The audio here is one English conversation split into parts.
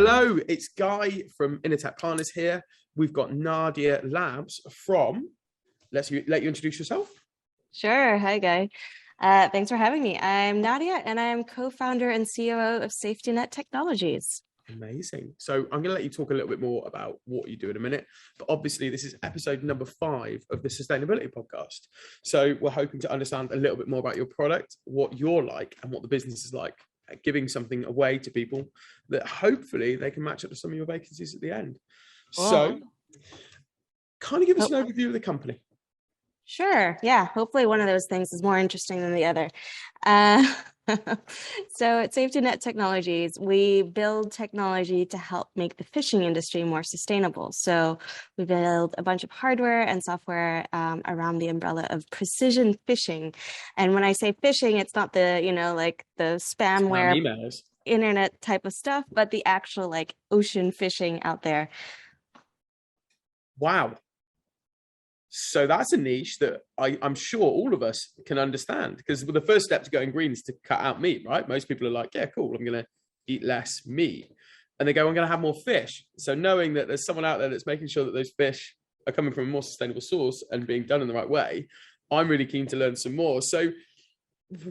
Hello, it's Guy from Tech Partners here. We've got Nadia Laabs from, let you introduce yourself. Sure. Hi, Guy. Thanks for having me. I'm Nadia, and I'm co-founder and COO of SafetyNet Technologies. Amazing. So I'm going to let you talk a little bit more about what you do in a minute. But obviously, this is episode number 5 of the Sustainability Podcast. So we're hoping to understand a little bit more about your product, what you're like, and what the business is like, giving something away to people that hopefully they can match up to some of your vacancies at the end. Cool. So kind of give us an overview of the company. Sure. Yeah. Hopefully one of those things is more interesting than the other. So at SafetyNet Technologies, we build technology to help make the fishing industry more sustainable. So we build a bunch of hardware and software around the umbrella of precision fishing. And when I say fishing, it's not the, like the spamware emails, internet type of stuff, but the actual like ocean fishing out there. Wow. So that's a niche that I'm sure all of us can understand, because the first step to going green is to cut out meat, right? Most people are like, yeah, cool, I'm going to eat less meat. And they go, I'm going to have more fish. So knowing that there's someone out there that's making sure that those fish are coming from a more sustainable source and being done in the right way, I'm really keen to learn some more. So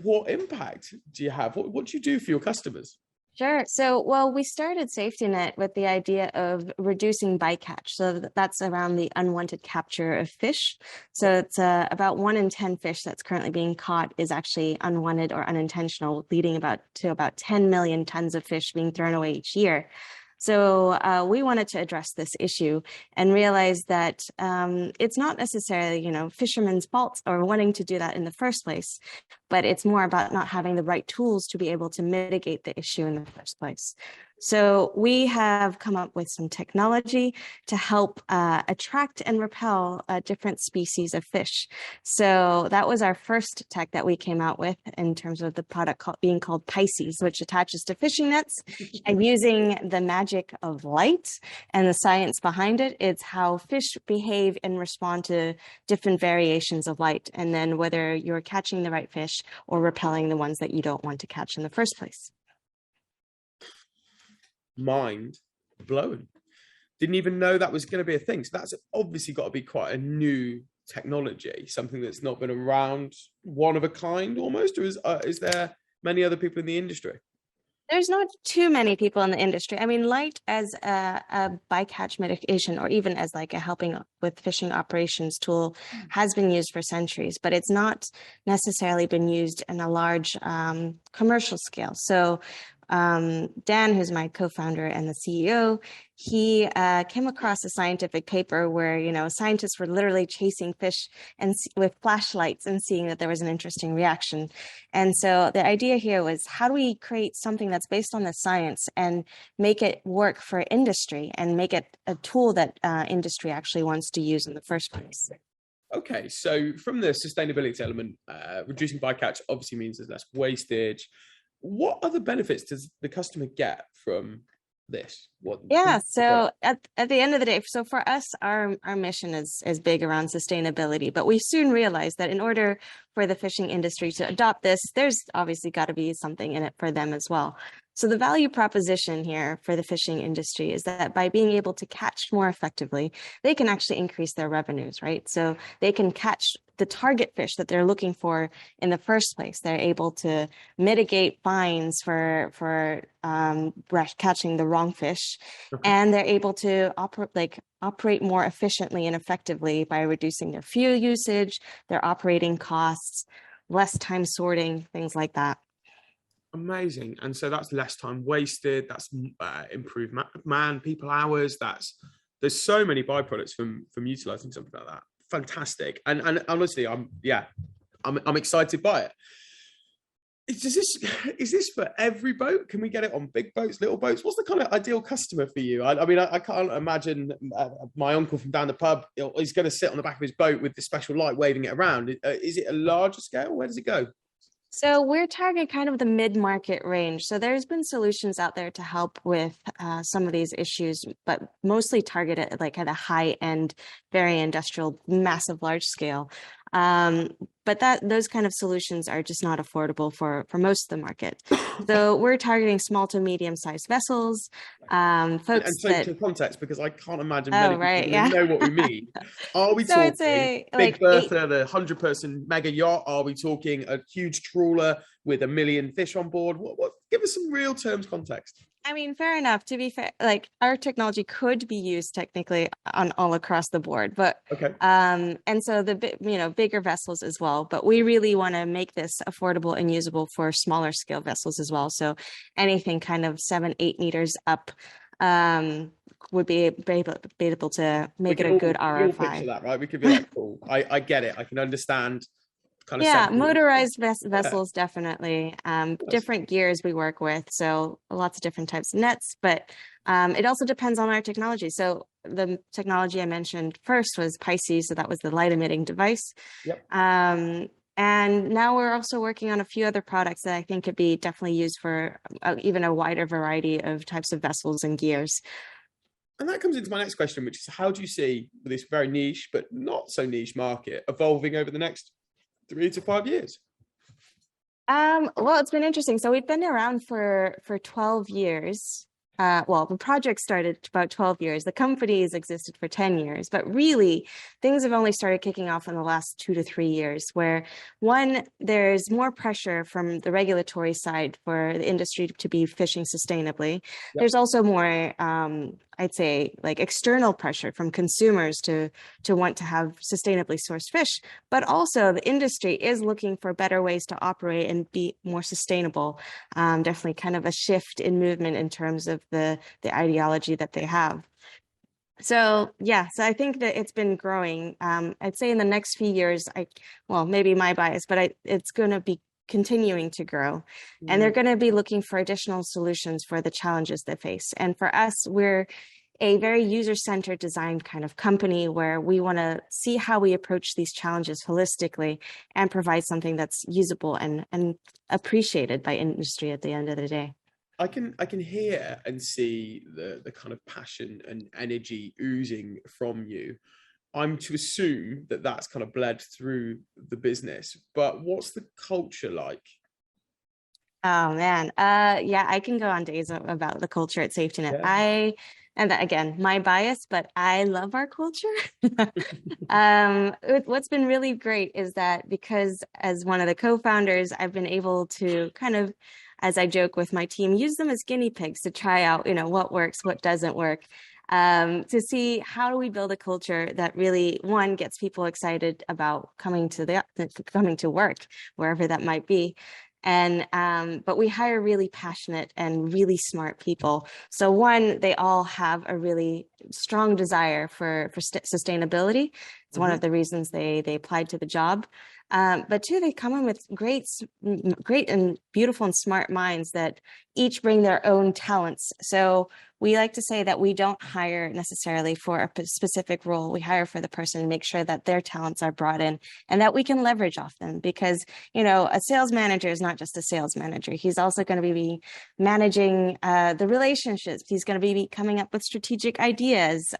what impact do you have? What do you do for your customers? Sure. So, well, we started SafetyNet with the idea of reducing bycatch. So that's around the unwanted capture of fish. So it's about 1 in 10 fish that's currently being caught is actually unwanted or unintentional, leading to about 10 million tons of fish being thrown away each year. So we wanted to address this issue and realize that it's not necessarily, fishermen's fault or wanting to do that in the first place, but it's more about not having the right tools to be able to mitigate the issue in the first place. So we have come up with some technology to help attract and repel different species of fish. So that was our first tech that we came out with in terms of the product being called Pisces, which attaches to fishing nets. And using the magic of light and the science behind it, it's how fish behave and respond to different variations of light. And then whether you're catching the right fish or repelling the ones that you don't want to catch in the first place. Mind blown. Didn't even know that was going to be a thing. So that's obviously got to be quite a new technology, something that's not been around, one of a kind almost, or is there many other people in the industry? There's not too many people in the industry. I mean, light as a bycatch mitigation, or even as like a helping with fishing operations tool, has been used for centuries, but it's not necessarily been used in a large commercial scale. So Dan, who's my co-founder and the CEO, he came across a scientific paper where, scientists were literally chasing fish and with flashlights and seeing that there was an interesting reaction. And so the idea here was, how do we create something that's based on the science and make it work for industry and make it a tool that industry actually wants to use in the first place? Okay, so from the sustainability element, reducing bycatch obviously means there's less wastage. What other benefits does the customer get from this? So at the end of the day, so for us, our mission is big around sustainability, but we soon realized that in order for the fishing industry to adopt this, there's obviously got to be something in it for them as well. So the value proposition here for the fishing industry is that by being able to catch more effectively, they can actually increase their revenues, right? So they can catch the target fish that they're looking for in the first place. They're able to mitigate fines for catching the wrong fish, and they're able to operate more efficiently and effectively by reducing their fuel usage, their operating costs, less time sorting, things like that. Amazing. And so that's less time wasted, that's improved people hours, there's so many byproducts from utilizing something like that. Fantastic. And honestly, I'm excited by it. Is this for every boat? Can we get it on big boats, little boats? What's the kind of ideal customer for you? I mean, I can't imagine my uncle from down the pub is going to sit on the back of his boat with the special light waving it around. Is it a larger scale? Where does it go? So we're targeting kind of the mid-market range. So there's been solutions out there to help with some of these issues, but mostly targeted like at a high-end, very industrial, massive, large scale. But those kind of solutions are just not affordable for most of the market. So we're targeting small to medium-sized vessels, folks And so that. to context, because I can't imagine Oh, many people right, even yeah. know what we mean. Are we So I'd talking say Big like eight. Bertha, the 100-person mega yacht? Are we talking a huge trawler with 1 million fish on board? What? Give us some real terms context. I mean, fair enough. To be fair, like our technology could be used technically on all across the board, but Okay. and so bigger vessels as well. But we really want to make this affordable and usable for smaller scale vessels as well. So anything kind of 7-8 meters up would be able to make it a good We can all picture RR5. that, right? We could be like, cool, I get it. I can understand kind of Yeah, seven. motorized Yeah. vessels, definitely. Nice. Different gears we work with, so lots of different types of nets, but it also depends on our technology. So the technology I mentioned first was Pisces, so that was the light emitting device. Yep. And now we're also working on a few other products that I think could be definitely used for even a wider variety of types of vessels and gears. And that comes into my next question, which is how do you see this very niche, but not so niche market evolving over the next 3 to 5 years? Well, it's been interesting. So we've been around for 12 years. Well, the project started about 12 years. The company's existed for 10 years, but really things have only started kicking off in the last 2 to 3 years, where one, there's more pressure from the regulatory side for the industry to be fishing sustainably. Yep. There's also more, I'd say, like external pressure from consumers to want to have sustainably sourced fish, but also the industry is looking for better ways to operate and be more sustainable. Definitely kind of a shift in movement in terms of the ideology that they have. So yeah, so I think that it's been growing. I'd say in the next few years, well, maybe my bias, but it's going to be continuing to grow, and they're going to be looking for additional solutions for the challenges they face. And for us, we're a very user-centered design kind of company where we want to see how we approach these challenges holistically and provide something that's usable and appreciated by industry at the end of the day. I can hear and see the kind of passion and energy oozing from you. I'm to assume that that's kind of bled through the business, but what's the culture like? Oh man, yeah, I can go on days about the culture at SafetyNet. Yeah. And that, again, my bias, but I love our culture. What's been really great is that because as one of the co-founders, I've been able to kind of, as I joke with my team, use them as guinea pigs to try out, what works, what doesn't work, to see how do we build a culture that really, one, gets people excited about coming to work, wherever that might be. And but we hire really passionate and really smart people. So one, they all have a really strong desire for sustainability. It's one of the reasons they applied to the job. But two, they come in with great and beautiful and smart minds that each bring their own talents. So we like to say that we don't hire necessarily for a specific role. We hire for the person and make sure that their talents are brought in and that we can leverage off them, because, a sales manager is not just a sales manager. He's also going to be managing the relationships. He's going to be coming up with strategic ideas.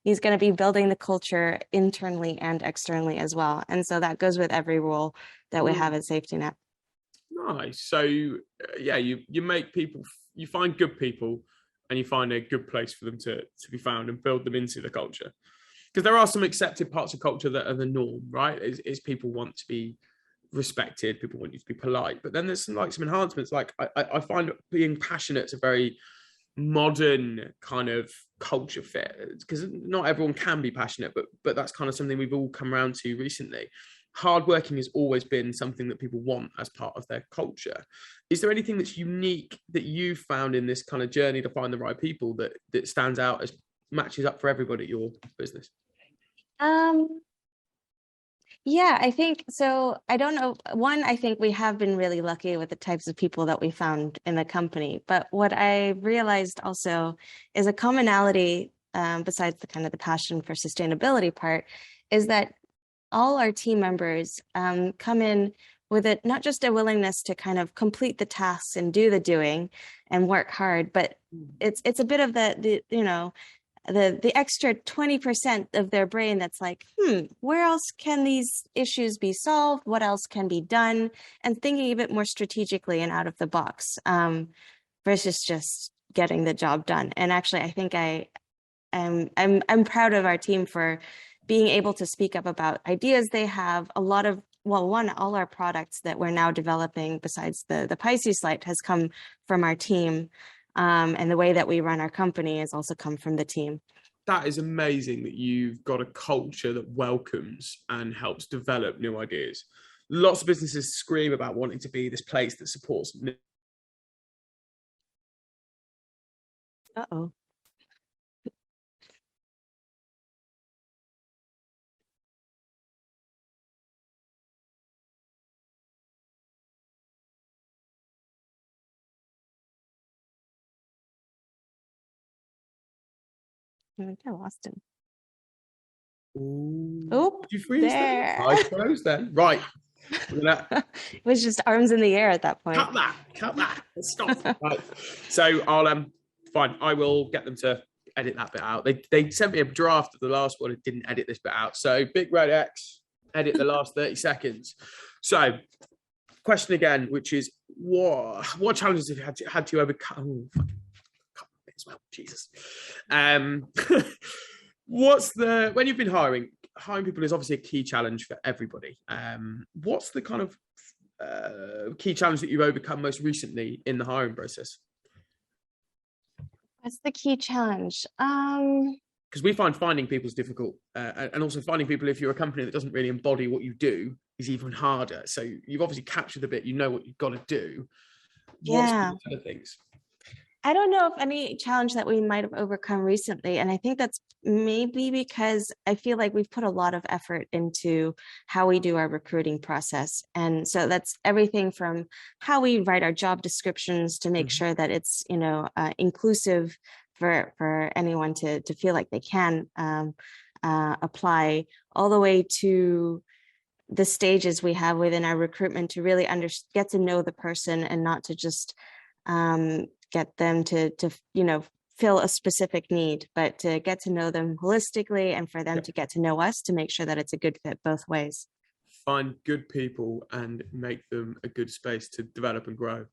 He's going to be building the culture internally and externally as well. And so that goes with every role that we have at SafetyNet. Nice. So yeah, you make people, you find good people and you find a good place for them to be found and build them into the culture. Because there are some accepted parts of culture that are the norm, right? Is people want to be respected, people want you to be polite, but then there's some enhancements. Like I find being passionate is a very modern kind of culture fit, because not everyone can be passionate, but that's kind of something we've all come around to recently. Hardworking has always been something that people want as part of their culture. Is there anything that's unique that you found in this kind of journey to find the right people that stands out as matches up for everybody at your business? Yeah, I think so. I don't know. One, I think we have been really lucky with the types of people that we found in the company. But what I realized also is a commonality, besides the kind of the passion for sustainability part, is that all our team members come in with it, not just a willingness to kind of complete the tasks and do the doing and work hard, but it's a bit of the the extra 20% of their brain that's like, where else can these issues be solved? What else can be done? And thinking a bit more strategically and out of the box, versus just getting the job done. And actually, I think I'm proud of our team for being able to speak up about ideas they have. A lot of, well, one, all our products that we're now developing besides the Pisces light has come from our team. And the way that we run our company has also come from the team. That is amazing that you've got a culture that welcomes and helps develop new ideas. Lots of businesses scream about wanting to be this place that supports. Uh-oh. I think I lost him. Ooh. Oh, Did you freeze there. I froze then. Right. It was just arms in the air at that point. Cut that. Stop. Right. So I'll fine. I will get them to edit that bit out. They sent me a draft of the last one and didn't edit this bit out. So big red X, edit the last 30 seconds. So question again, which is what challenges have you had to overcome? Oh, well, Jesus. When you've been hiring people is obviously a key challenge for everybody. What's the kind of key challenge that you've overcome most recently in the hiring process? What's the key challenge? Because we find finding people is difficult, and also finding people, if you're a company that doesn't really embody what you do, is even harder. So you've obviously captured the bit, you know what you've got to do. What's the other things? I don't know if any challenge that we might have overcome recently. And I think that's maybe because I feel like we've put a lot of effort into how we do our recruiting process. And so that's everything from how we write our job descriptions to make sure that it's, inclusive for anyone to feel like they can apply, all the way to the stages we have within our recruitment to really get to know the person and not to just get them to fill a specific need, but to get to know them holistically and for them to get to know us to make sure that it's a good fit both ways. Find good people and make them a good space to develop and grow.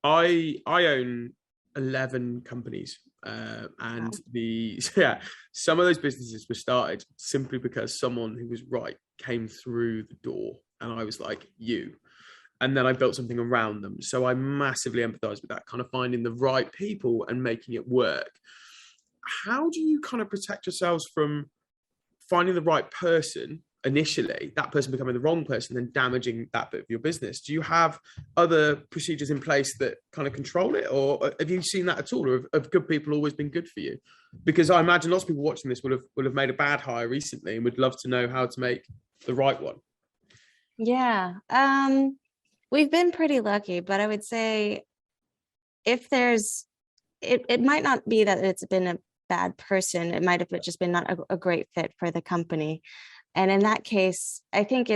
I own 11 companies, and some of those businesses were started simply because someone who was right came through the door, and I was like, you. And then I built something around them. So I massively empathize with that, kind of finding the right people and making it work. How do you kind of protect yourselves from finding the right person initially, that person becoming the wrong person, then damaging that bit of your business? Do you have other procedures in place that kind of control it? Or have you seen that at all? Or have good people always been good for you? Because I imagine lots of people watching this will have made a bad hire recently and would love to know how to make the right one. Yeah. We've been pretty lucky, but I would say if it might not be that it's been a bad person. It might have just been not a great fit for the company. And in that case, I think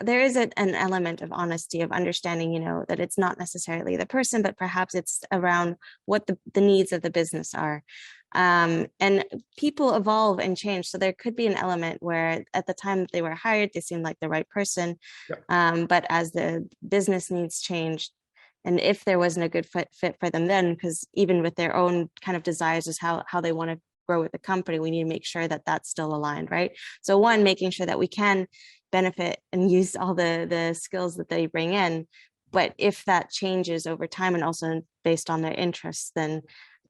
there is an element of honesty, of understanding, that it's not necessarily the person, but perhaps it's around what the needs of the business are. And people evolve and change. So there could be an element where at the time that they were hired, they seemed like the right person. Yep. But as the business needs changed, and if there wasn't a good fit for them then, because even with their own kind of desires is how they want to grow with the company, we need to make sure that that's still aligned, right? So one, making sure that we can benefit and use all the skills that they bring in. But if that changes over time and also based on their interests, then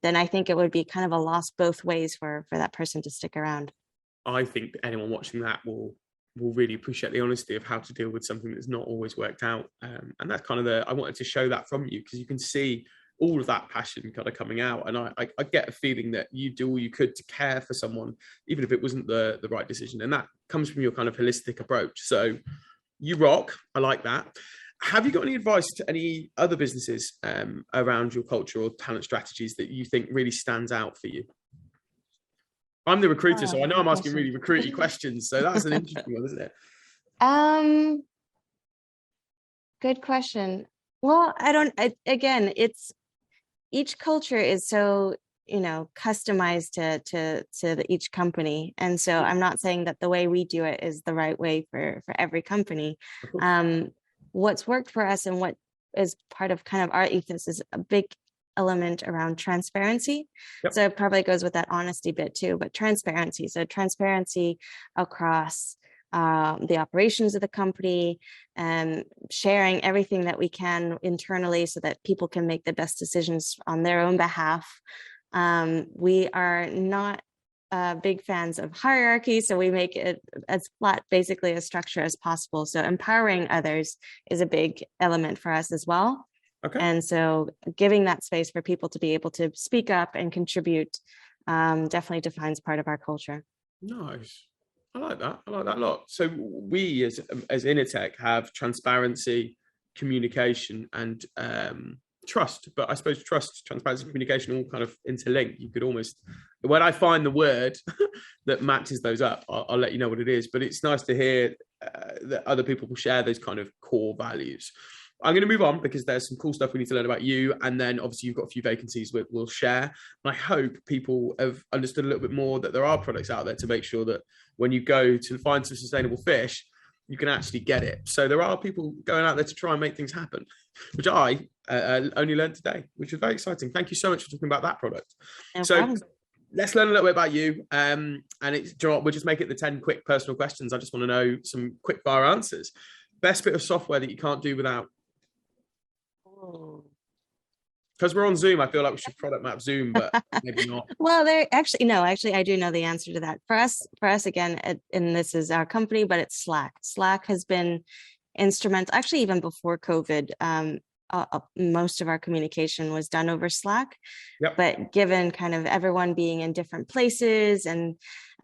I think it would be kind of a loss both ways for that person to stick around. I think anyone watching that will really appreciate the honesty of how to deal with something that's not always worked out. And that's kind of I wanted to show that from you, because you can see all of that passion kind of coming out. And I get a feeling that you do all you could to care for someone, even if it wasn't the right decision. And that comes from your kind of holistic approach. So you rock. I like that. Have you got any advice to any other businesses around your culture or talent strategies that you think really stands out for you? I'm the recruiter, so I know I'm asking really recruity questions. So that's an interesting one, isn't it? Good question. Well, again, each culture is so customized to each company. And so I'm not saying that the way we do it is the right way for every company. What's worked for us and what is part of kind of our ethos is a big element around transparency. Yep. So it probably goes with that honesty bit too, but transparency. So transparency across the operations of the company, and sharing everything that we can internally so that people can make the best decisions on their own behalf. We are not big fans of hierarchy, so we make it as flat, basically, a structure as possible. So empowering others is a big element for us as well. Okay. And so giving that space for people to be able to speak up and contribute definitely defines part of our culture. Nice. I like that. I like that a lot. So we as Innertech have transparency, communication, and trust. But I suppose trust, transparency, communication all kind of interlinked. You could almost, when I find the word that matches those up, I'll let you know what it is. But it's nice to hear that other people will share those kind of core values. I'm going to move on because there's some cool stuff we need to learn about you. And then obviously you've got a few vacancies we'll share. And I hope people have understood a little bit more that there are products out there to make sure that when you go to find some sustainable fish, you can actually get it. So there are people going out there to try and make things happen, which I only learned today, which was very exciting. Thank you so much for talking about that product. No problem. Let's learn a little bit about you. And we'll just make it the 10 quick personal questions. I just want to know some quick fire answers. Best bit of software that you can't do without? Because we're on Zoom, I feel like we should product map Zoom, but maybe not. Well, actually, I do know the answer to that. For us again, and this is our company, but it's Slack. Slack has been instrumental, actually, even before COVID. Most of our communication was done over Slack. Yep. But given kind of everyone being in different places and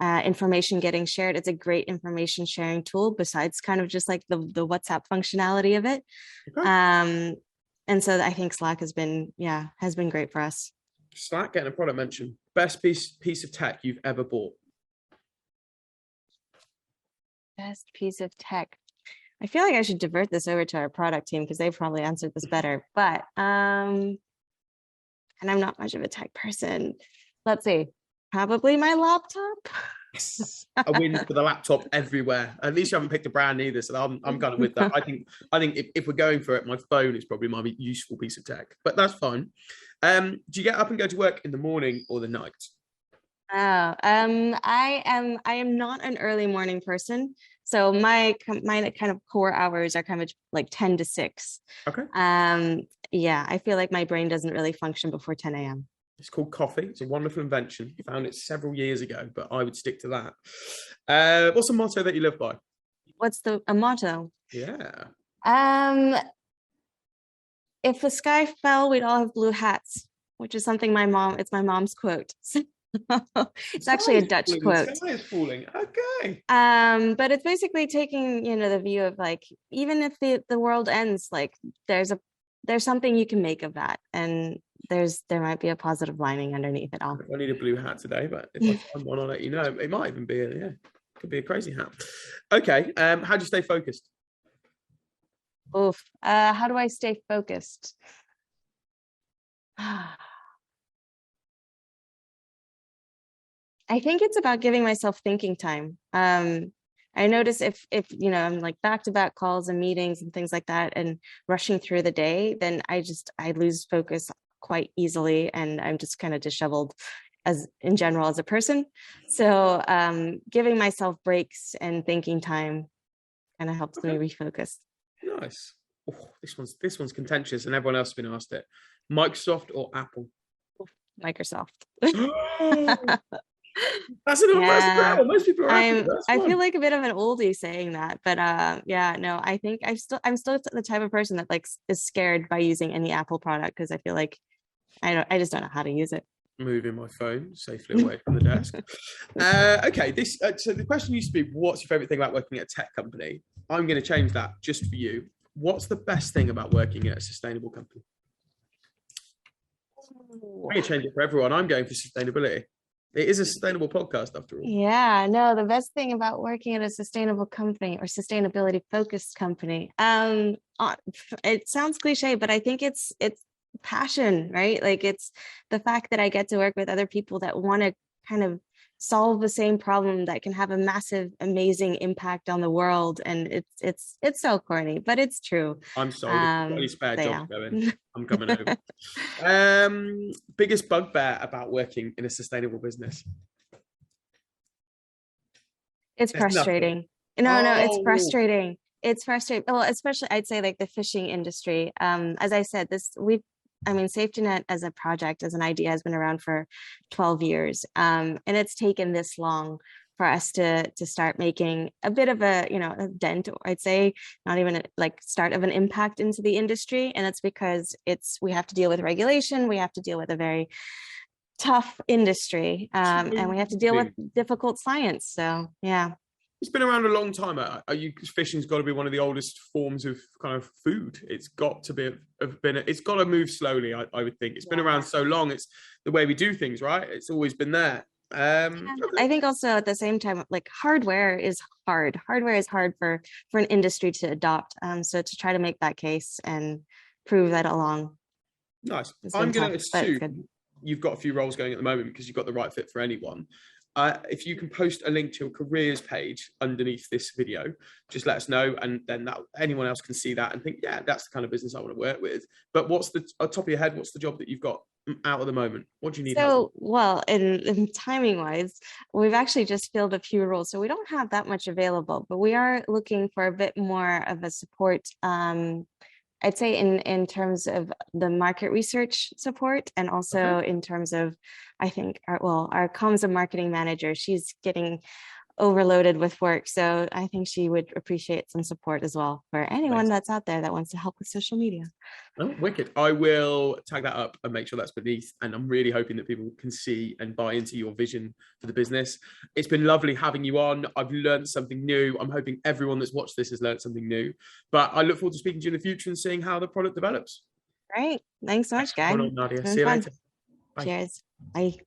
information getting shared, it's a great information sharing tool besides kind of just like the WhatsApp functionality of it. Okay. And so I think Slack has been great for us. Slack getting a product mention. Best piece of tech you've ever bought? Best piece of tech. I feel like I should divert this over to our product team because they've probably answered this better. But and I'm not much of a tech person. Let's see. Probably my laptop. Yes. A win for the laptop everywhere. At least you haven't picked a brand either, so I'm kind of with that. I think if we're going for it, my phone is probably my useful piece of tech, but that's fine. Do you get up and go to work in the morning or the night? I am not an early morning person, so my kind of core hours are kind of like 10 to 6. Okay. Yeah, I feel like my brain doesn't really function before 10 a.m. It's called coffee. It's a wonderful invention. I found it several years ago, but I would stick to that. What's a motto that you live by? What's a motto? Yeah. If the sky fell, we'd all have blue hats, which is something it's my mom's quote. It's actually a Dutch quote. The sky is falling. Okay. But it's basically taking, the view of like, even if the world ends, like there's something you can make of that. And there might be a positive lining underneath it all. I need a blue hat today, but if I find one, I'll let you know. It might even be could be a crazy hat. Okay. How do you stay focused? Oof. How do I stay focused? I think it's about giving myself thinking time. I notice if I'm like back-to-back calls and meetings and things like that and rushing through the day, then I lose focus quite easily, and I'm just kind of disheveled in general as a person. So giving myself breaks and thinking time kind of helps me refocus. Nice. Oh, this one's contentious, and everyone else has been asked it. Microsoft or Apple? Microsoft. That's an universal. Most people are Apple. I feel like a bit of an oldie saying that, but I think I'm still the type of person that like is scared by using any Apple product because I feel like I just don't know how to use it. Moving my phone safely away from the desk. Okay, so the question used to be, what's your favorite thing about working at a tech company? I'm going to change that just for you. What's the best thing about working at a sustainable company? I'm going to change it for everyone. I'm going for sustainability. It is a sustainable podcast after all. Yeah, no, the best thing about working at a sustainable company or sustainability focused company, it sounds cliche, but I think it's passion, right? Like it's the fact that I get to work with other people that want to kind of solve the same problem that can have a massive, amazing impact on the world. And it's so corny, but it's true. I'm sold. If you've got any spare So jobs yeah. going, I'm coming over. Biggest bugbear about working in a sustainable business? It's There's nothing. frustrating. No, it's Oh, frustrating. It's frustrating. Well, especially I'd say like the fishing industry. As I said, I mean, SafetyNet as a project, as an idea has been around for 12 years. And it's taken this long for us to start making a bit of a, a dent, or I'd say not even like start of an impact into the industry. And it's because we have to deal with regulation. We have to deal with a very tough industry, and we have to deal with difficult science. So yeah. it's been around a long time. Are you, fishing's got to be one of the oldest forms of kind of food. It's got to be it's got to move slowly. I would think it's been around so long. It's the way we do things, right? It's always been there. I think also at the same time, like hardware is hard. Hardware is hard for an industry to adopt. So to try to make that case and prove that along, Nice. it's I'm been going to tough, but it's assume good. you've got a few roles going at the moment because you've got the right fit for anyone. If you can post a link to your careers page underneath this video, just let us know, and then that anyone else can see that and think, yeah, that's the kind of business I want to work with. But what's the on top of your head? What's the job that you've got out at the moment? What do you need help with? So, well, in timing wise, we've actually just filled a few roles, so we don't have that much available, but we are looking for a bit more of a support. I'd say in terms of the market research support, and also Okay. in terms of, I think our comms and marketing manager, she's getting overloaded with work. So I think she would appreciate some support as well for anyone Amazing. that's out there that wants to help with social media. Oh, wicked. I will tag that up and make sure that's beneath. And I'm really hoping that people can see and buy into your vision for the business. It's been lovely having you on. I've learned something new. I'm hoping everyone that's watched this has learned something new. But I look forward to speaking to you in the future and seeing how the product develops. Great. Thanks so Thanks much, for coming guy. on, Nadia. It's See been you fun. later. Bye. Cheers. Bye.